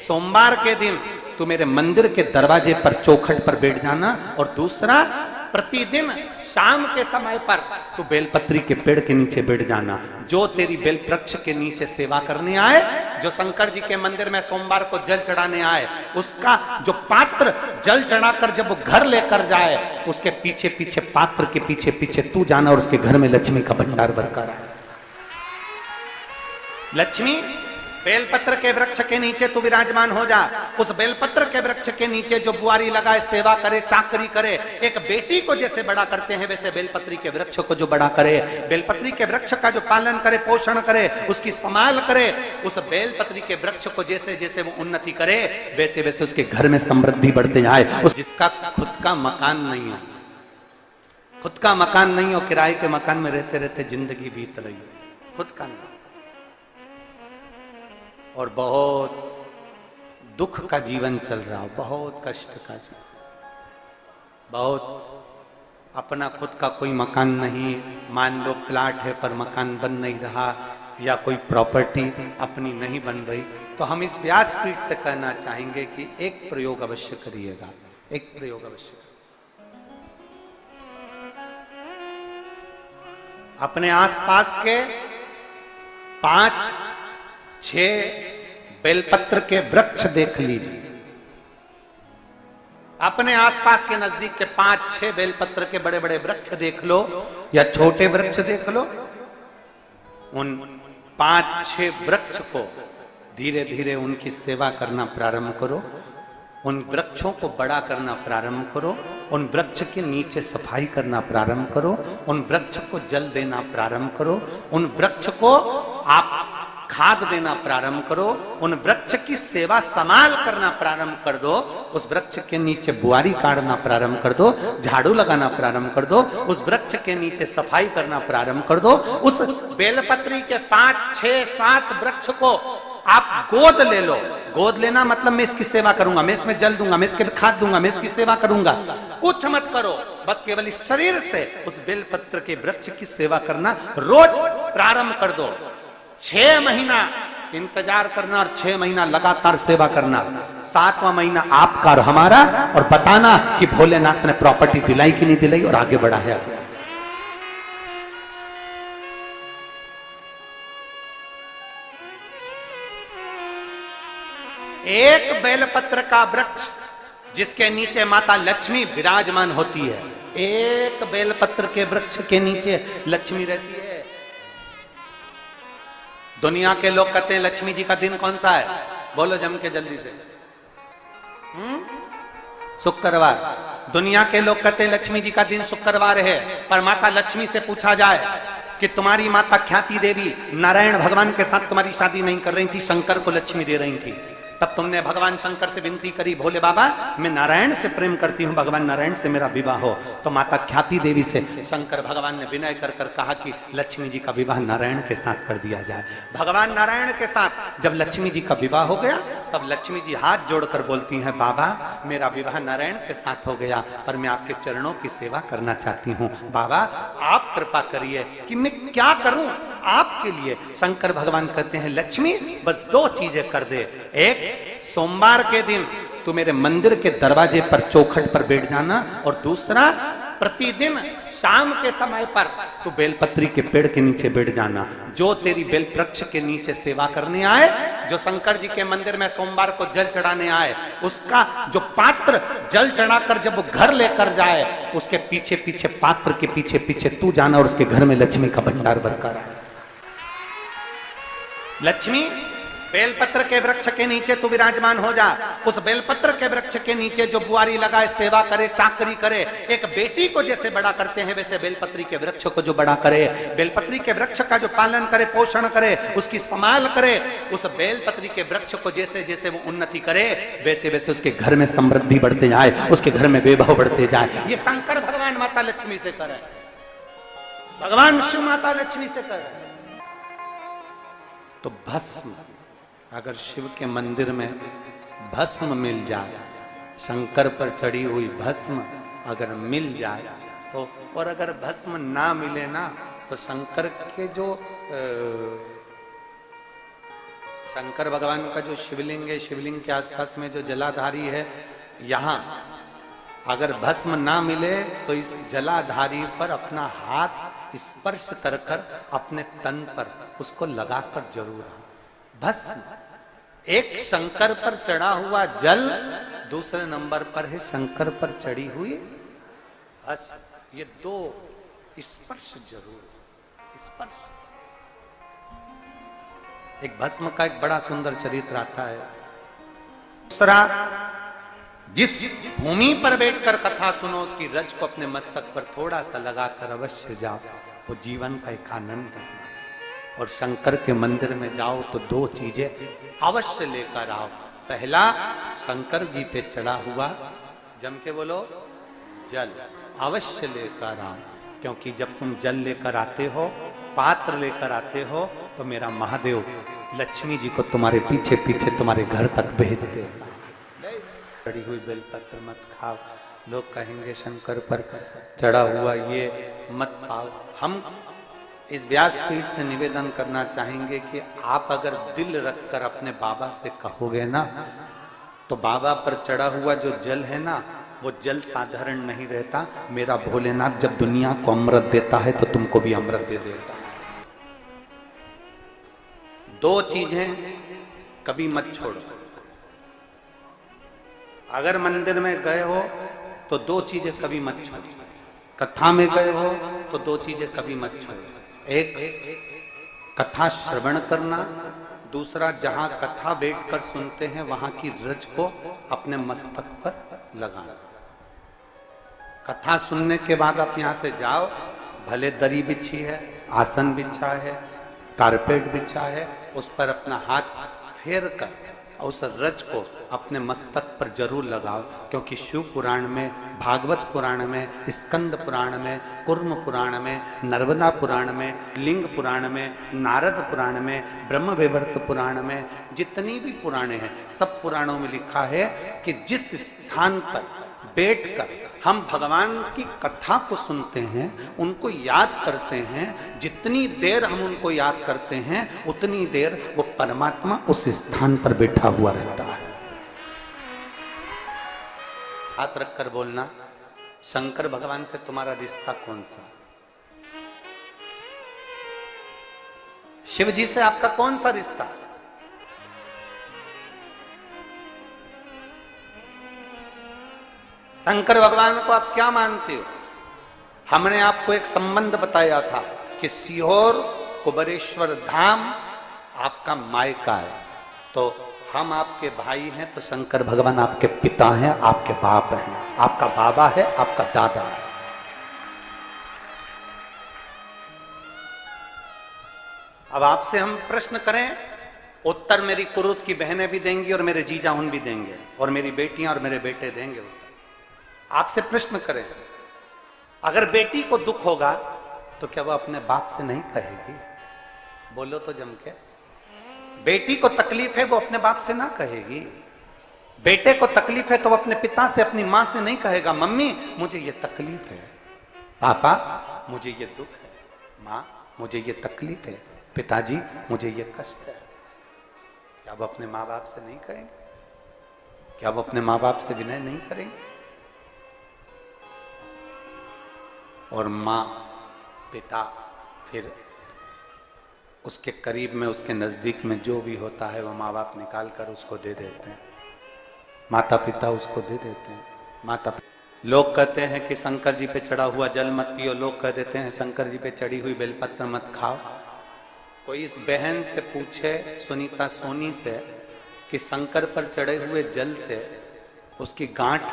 सोमवार के दिन तू मेरे मंदिर के दरवाजे पर चौखट पर बैठ जाना, और दूसरा प्रतिदिन शाम के समय पर तू बेलपत्री के पेड़ के नीचे बैठ जाना। जो तेरी बेल वृक्ष के नीचे सेवा करने आए, जो शंकर जी के मंदिर में सोमवार को जल चढ़ाने आए, उसका जो पात्र जल चढ़ाकर जब वो घर लेकर जाए, उसके पीछे पीछे पात्र के पीछे पीछे तू जाना, और उसके घर में लक्ष्मी का भंडार भरकर आए। लक्ष्मी बेलपत्र के वृक्ष के नीचे तू विराजमान हो जा। उस बेलपत्र के वृक्ष के नीचे जो बुआरी लगाए, सेवा करे, चाकरी करे, एक बेटी को जैसे बड़ा करते हैं वैसे बेलपत्री के वृक्ष को जो बड़ा करे, बेलपत्री के वृक्ष का जो पालन करे, पोषण करे, उसकी संभाल करे, उस बेलपत्री के वृक्ष को जैसे जैसे वो उन्नति करे, वैसे वैसे उसके घर में समृद्धि बढ़ते जाए। उस जिसका खुद का मकान नहीं हो, खुद का मकान नहीं हो, किराए के मकान में रहते रहते जिंदगी बीत रही हो, खुद का नहीं, और बहुत दुख का जीवन चल रहा हो, बहुत कष्ट का जीवन, बहुत अपना खुद का कोई मकान नहीं, मान लो प्लाट है पर मकान बन नहीं रहा, या कोई प्रॉपर्टी अपनी नहीं बन रही, तो हम इस व्यासपीठ से कहना चाहेंगे कि एक प्रयोग अवश्य करिएगा, एक प्रयोग अवश्य। अपने आसपास के 5-6 बेलपत्र के वृक्ष देख लीजिए, अपने आसपास के नजदीक के 5-6 बेलपत्र के बड़े बड़े वृक्ष देख लो, या छोटे वृक्ष देख लो। उन 5-6 वृक्ष को धीरे धीरे उनकी सेवा करना प्रारंभ करो, उन वृक्षों को बड़ा करना प्रारंभ करो, उन वृक्ष के नीचे सफाई करना प्रारंभ करो, उन वृक्ष को जल देना प्रारंभ करो, उन वृक्ष को आप खाद देना प्रारंभ करो, उन वृक्ष की सेवा संभाल करना प्रारंभ कर दो, उस वृक्ष के नीचे बुआरी काटना प्रारंभ कर दो, झाड़ू लगाना प्रारंभ कर दो, उस वृक्ष के नीचे सफाई करना प्रारंभ कर दो। उस बेलपत्री के 5-6-7 वृक्ष को आप गोद ले लो। गोद लेना मतलब मैं इसकी सेवा करूंगा, मैं इसमें जल दूंगा, मैं इसके खाद दूंगा, मैं इसकी सेवा करूंगा, कुछ मत करो, बस केवल इस शरीर से उस बेलपत्र के वृक्ष की सेवा करना रोज प्रारंभ कर दो। 6 महीना इंतजार करना और 6 महीना लगातार सेवा करना, 7वां महीना आपका और हमारा, और बताना कि भोलेनाथ ने प्रॉपर्टी दिलाई कि नहीं दिलाई और आगे बढ़ा है। एक बेलपत्र का वृक्ष जिसके नीचे माता लक्ष्मी विराजमान होती है, एक बेलपत्र के वृक्ष के नीचे लक्ष्मी रहती है। दुनिया के लोग कहते हैं लक्ष्मी जी का दिन कौन सा है, बोलो जम के जल्दी से। शुक्रवार। दुनिया के लोग कहते हैं लक्ष्मी जी का दिन शुक्रवार है, पर माता लक्ष्मी से पूछा जाए कि तुम्हारी माता ख्याति देवी नारायण भगवान के साथ तुम्हारी शादी नहीं कर रही थी, शंकर को लक्ष्मी दे रही थी, तब तुमने भगवान शंकर से विनती करी, भोले बाबा मैं नारायण से प्रेम करती हूँ, भगवान नारायण से मेरा विवाह हो। तो माता ख्याति देवी से शंकर भगवान ने विनय कर कर कहा कि लक्ष्मी जी का विवाह नारायण के साथ कर दिया जाए। भगवान नारायण के साथ जब लक्ष्मी जी का विवाह हो गया, तब लक्ष्मी जी हाथ जोड़कर बोलती हैं, बाबा मेरा विवाह नारायण के साथ हो गया, पर मैं आपके चरणों की सेवा करना चाहती हूँ, बाबा आप कृपा करिए कि मैं क्या करूं आपके लिए। शंकर भगवान कहते हैं, लक्ष्मी बस 2 चीजें कर दे, एक सोमवार के दिन तू मेरे मंदिर के दरवाजे पर चौखट पर बैठ जाना, और दूसरा प्रतिदिन शाम के समय पर तू बेलपत्री के पेड़ के नीचे बैठ जाना। जो तेरी बेल वृक्ष के नीचे सेवा करने आए, जो शंकर जी के मंदिर में सोमवार को जल चढ़ाने आए, उसका जो पात्र जल चढ़ाकर जब वो घर लेकर जाए, उसके पीछे पीछे पात्र के पीछे पीछे तू जाना, और उसके घर में लक्ष्मी का भंडार भरकर आए। लक्ष्मी बेलपत्र के वृक्ष के नीचे तू विराजमान हो जा। उस बेलपत्र के वृक्ष के नीचे जो बुआरी लगाए, सेवा करे, चाकरी करे, एक बेटी को जैसे बड़ा करते हैं वैसे बेलपत्री के वृक्ष को जो बड़ा करे, बेलपत्री के वृक्ष का जो पालन करे, पोषण करे, उसकी संभाल करे, उस बेलपत्री के वृक्ष को जैसे जैसे वो उन्नति करे, वैसे वैसे उसके घर में समृद्धि बढ़ते जाए, उसके घर में वैभव बढ़ते जाए। ये शंकर भगवान माता लक्ष्मी से करे, भगवान शिव माता लक्ष्मी से करे। तो भस्म, अगर शिव के मंदिर में भस्म मिल जाए, शंकर पर चढ़ी हुई भस्म अगर मिल जाए तो, और अगर भस्म ना मिले ना, तो शंकर के जो शंकर भगवान का जो शिवलिंग है, शिवलिंग के आसपास में जो जलाधारी है, यहाँ अगर भस्म ना मिले तो इस जलाधारी पर अपना हाथ स्पर्श कर कर अपने तन पर उसको लगाकर जरूर आओ। भस्म एक शंकर पर चढ़ा हुआ जल, दूसरे नंबर पर है शंकर पर चढ़ी हुई भस्म। ये दो स्पर्श जरूर, स्पर्श। एक भस्म का एक बड़ा सुंदर चरित्र आता है। दूसरा, जिस भूमि पर बैठकर कथा सुनो उसकी रज को अपने मस्तक पर थोड़ा सा लगाकर अवश्य जाओ, वो जीवन का एक आनंद है। और शंकर के मंदिर में जाओ तो दो चीजें अवश्य लेकर आओ। पहला, शंकर जी पे चढ़ा हुआ, जम के बोलो, जल अवश्य लेकर आओ। क्योंकि जब तुम जल लेकर आते हो, पात्र लेकर आते हो, तो मेरा महादेव लक्ष्मी जी को तुम्हारे पीछे पीछे तुम्हारे घर तक भेज देगा। चढ़ी हुई बेलपत्र मत खाओ, लोग कहेंगे शंकर पर चढ़ा हुआ ये मत खाओ। हम इस व्यासपीठ से निवेदन करना चाहेंगे कि आप अगर दिल रखकर अपने बाबा से कहोगे ना, तो बाबा पर चढ़ा हुआ जो जल है ना, वो जल साधारण नहीं रहता। मेरा भोलेनाथ जब दुनिया को अमृत देता है तो तुमको भी अमृत दे देता है। दो चीजें कभी मत छोड़ो। अगर मंदिर में गए हो तो दो चीजें कभी मत छोड़ो। कथा में गए हो तो दो चीजें कभी मत छोड़ो। एक, कथा श्रवण करना। दूसरा, जहां कथा बैठकर सुनते हैं वहां की रज को अपने मस्तक पर लगाना। कथा सुनने के बाद आप यहां से जाओ, भले दरी बिछी है, आसन बिछा है, कारपेट बिछा है, उस पर अपना हाथ फेर कर उस रज को अपने मस्तक पर जरूर लगाओ। क्योंकि शिव पुराण में, भागवत पुराण में, स्कंद पुराण में, कुर्म पुराण में, नर्मदा पुराण में, लिंग पुराण में, नारद पुराण में, ब्रह्म वैवर्त पुराण में, जितनी भी पुराणे हैं, सब पुराणों में लिखा है कि जिस स्थान पर बैठकर हम भगवान की कथा को सुनते हैं, उनको याद करते हैं, जितनी देर हम उनको याद करते हैं उतनी देर वो परमात्मा उस स्थान पर बैठा हुआ रहता है। हाथ रखकर बोलना, शंकर भगवान से तुम्हारा रिश्ता कौन सा? शिव जी से आपका कौन सा रिश्ता? शंकर भगवान को आप क्या मानते हो? हमने आपको एक संबंध बताया था कि सीहोर कुबेरेश्वर धाम आपका मायका है, तो हम आपके भाई हैं, तो शंकर भगवान आपके पिता हैं, आपके बाप हैं, आपका बाबा है, आपका दादा है। अब आपसे हम प्रश्न करें, उत्तर मेरी कुरुत की बहनें भी देंगी और मेरे जीजा उन भी देंगे और मेरी बेटियां और मेरे बेटे देंगे। आपसे प्रश्न करें, अगर बेटी को दुख होगा तो क्या वो अपने बाप से नहीं कहेगी? बोलो तो जम के। बेटी को तकलीफ है, वो अपने बाप से ना कहेगी। बेटे को तकलीफ है तो वो अपने पिता से, अपनी मां से नहीं कहेगा, मम्मी मुझे ये तकलीफ है, पापा मुझे ये दुख है, मां मुझे ये तकलीफ है, पिताजी मुझे ये कष्ट है। क्या वो अपने माँ बाप से नहीं कहेंगे? क्या वो अपने माँ बाप से विनय नहीं करेंगे? और माँ, पिता, फिर उसके करीब में, उसके नजदीक में जो भी होता है वो माँ बाप निकाल कर उसको दे देते हैं, माता पिता उसको दे देते हैं। माता लोग कहते हैं कि शंकर जी पे चढ़ा हुआ जल मत पियो, लोग कह देते हैं शंकर जी पे चढ़ी हुई बेलपत्र मत खाओ। कोई इस बहन से पूछे, सुनीता सोनी से, कि शंकर पर चढ़े हुए जल से उसकी गांठ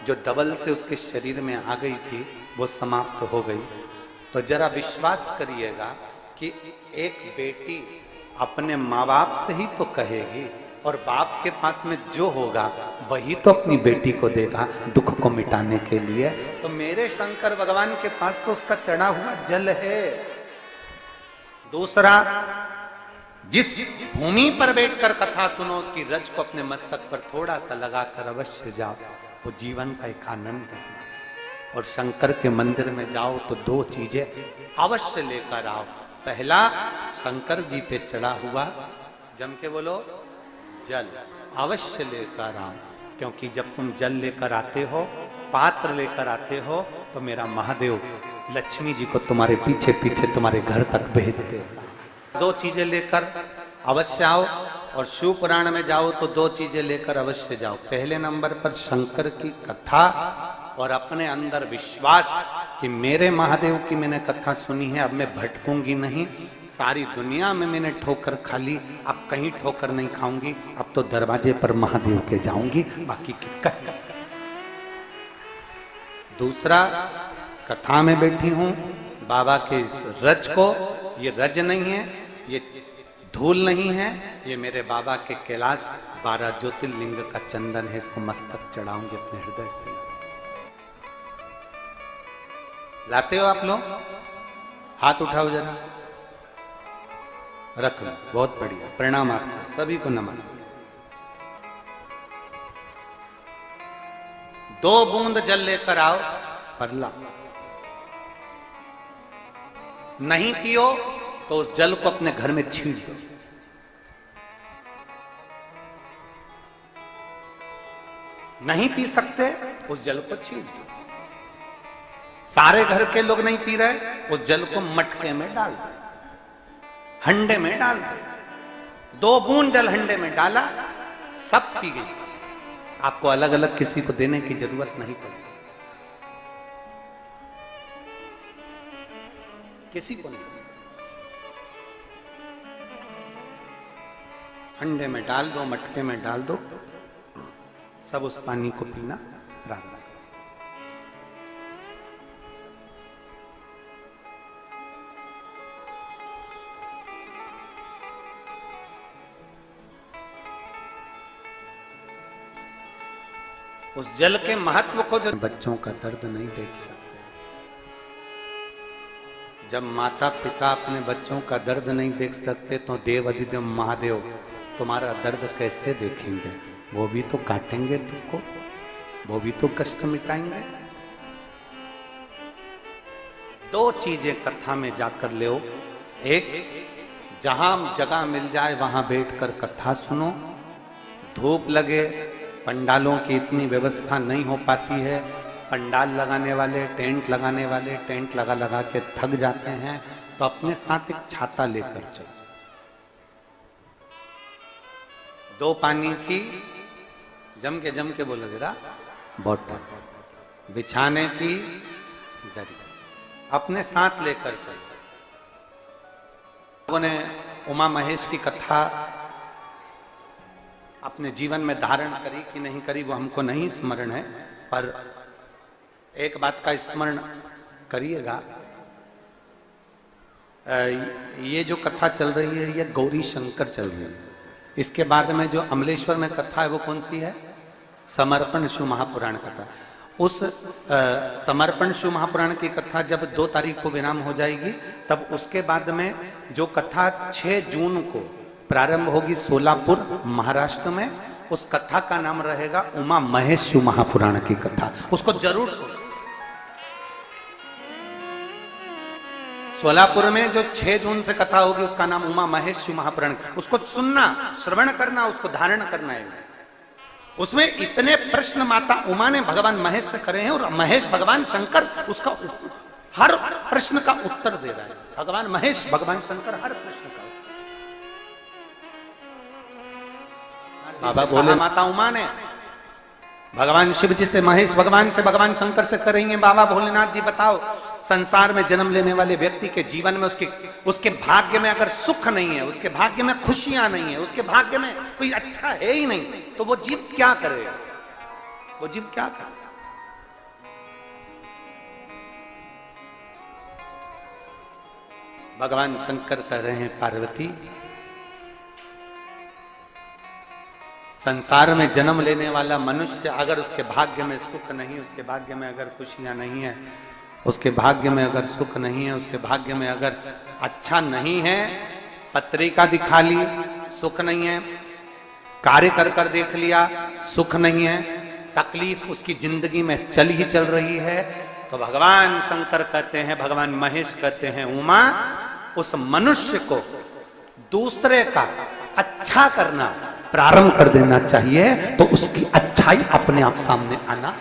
जो डबल से उसके शरीर में आ गई थी वो समाप्त हो गई, तो जरा विश्वास करिएगा कि एक बेटी अपने माँ बाप से ही तो कहेगी, और बाप के पास में जो होगा वही तो अपनी बेटी को देगा दुख को मिटाने के लिए। तो मेरे शंकर भगवान के पास तो उसका चढ़ा हुआ जल है। दूसरा, जिस भूमि पर बैठकर कथा सुनो उसकी रज को अपने मस्तक पर थोड़ा सा लगाकर अवश्य जाओ, वो जीवन का एक आनंद है। और शंकर के मंदिर में जाओ तो दो चीजें अवश्य लेकर आओ। पहला, शंकर जी पे चढ़ा हुआ जम के बोलो, जल अवश्य लेकर आओ, क्योंकि जब तुम जल लेकर आते हो, पात्र लेकर आते हो, तो मेरा महादेव लक्ष्मी जी को तुम्हारे पीछे पीछे तुम्हारे घर तक भेजते। दो चीजें लेकर अवश्य आओ, और शिव पुराण में जाओ तो दो चीजें लेकर अवश्य जाओ। पहले नंबर पर शंकर की कथा और अपने अंदर विश्वास कि मेरे महादेव की मैंने कथा सुनी है, अब मैं भटकूंगी नहीं। सारी दुनिया में मैंने ठोकर खा ली, अब कहीं ठोकर नहीं खाऊंगी, अब तो दरवाजे पर महादेव के जाऊंगी, बाकी की कह। दूसरा, कथा में बैठी हूं बाबा के इस रज को, ये रज नहीं है, ये धूल नहीं है, ये मेरे बाबा के कैलाश 12 ज्योतिर्लिंग का चंदन है, इसको मस्तक चढ़ाऊंगे अपने हृदय से। लाते हो आप लोग? हाथ उठाओ जरा, रख लो, बहुत बढ़िया, प्रणाम आपको सभी को, नमन। 2 बूंद जल लेकर आओ, परला। नहीं पियो तो उस जल को अपने घर में छींट दो। नहीं पी सकते, उस जल को छींट दो। सारे घर के लोग नहीं पी रहे, उस जल को मटके में डाल दो, हंडे में डाल दो। 2 बूंद जल हंडे में डाला, सब पी गई। आपको अलग अलग किसी को देने की जरूरत नहीं पड़ी, किसी को नहीं। हंडे में डाल दो, मटके में डाल दो, सब उस पानी को पीना रात। उस जल के महत्व को जो बच्चों का दर्द नहीं देख सकते, जब माता पिता अपने बच्चों का दर्द नहीं देख सकते, तो देव अधिदेव महादेव तुम्हारा दर्द कैसे देखेंगे? वो भी तो काटेंगे तुमको, वो भी तो कष्ट मिटाएंगे। 2 चीजें कथा में जाकर ले। एक, जहां जगह मिल जाए वहां बैठकर कथा सुनो। धूप लगे, पंडालों की इतनी व्यवस्था नहीं हो पाती है, पंडाल लगाने वाले, टेंट लगाने वाले टेंट लगा लगा के थक जाते हैं, तो अपने साथ एक छाता लेकर चलो। 2 पानी की जम के बोलो जरा, बोतल, बिछाने की दरी अपने साथ लेकर चलो। लोगों ने उमा महेश की कथा अपने जीवन में धारण करी कि नहीं करी वो हमको नहीं स्मरण है, पर एक बात का स्मरण करिएगा, ये जो कथा चल रही है ये गौरी शंकर चल रही है। इसके बाद में जो अमलेश्वर में कथा है वो कौन सी है? समर्पण शिव महापुराण कथा। उस समर्पण शिव महापुराण की कथा जब 2 तारीख को विराम हो जाएगी, तब उसके बाद में जो कथा 6 जून को प्रारंभ होगी सोलापुर महाराष्ट्र में, उस कथा का नाम रहेगा उमा महेश शिव महापुराण की कथा। उसको जरूर सुनो। सोलापुर में जो 6 जून से कथा होगी उसका नाम उमा महेश शिव महापुराण। उसको सुनना, श्रवण करना, उसको धारण करना है। उसमें इतने प्रश्न माता उमा ने भगवान महेश से करे हैं, और महेश भगवान शंकर उसका हर प्रश्न का उत्तर दे रहा है। भगवान महेश भगवान शंकर हर प्रश्न का। बाबा बोले माता उमा ने भगवान शिव जी से, महेश भगवान से, भगवान शंकर से करेंगे, बाबा भोलेनाथ जी बताओ, संसार में जन्म लेने वाले व्यक्ति के जीवन में उसके भाग्य में अगर सुख नहीं है, उसके भाग्य में खुशियां नहीं है, उसके भाग्य में कोई अच्छा है ही नहीं, तो वो जीव क्या करेगा? वो जीव क्या करे? भगवान शंकर कह रहे हैं, पार्वती, संसार में जन्म लेने वाला मनुष्य अगर उसके भाग्य में सुख नहीं, उसके भाग्य में अगर खुशियां नहीं है, उसके भाग्य में अगर सुख नहीं है, उसके भाग्य में अगर अच्छा नहीं है, पत्रिका दिखा ली सुख नहीं है, कार्य कर देख लिया सुख नहीं है, तकलीफ उसकी जिंदगी में चल ही चल रही है, तो भगवान शंकर कहते हैं, भगवान महेश कहते हैं, उमा, उस मनुष्य को दूसरे का अच्छा करना प्रारंभ कर देना चाहिए, तो उसकी अच्छाई अपने आप सामने आना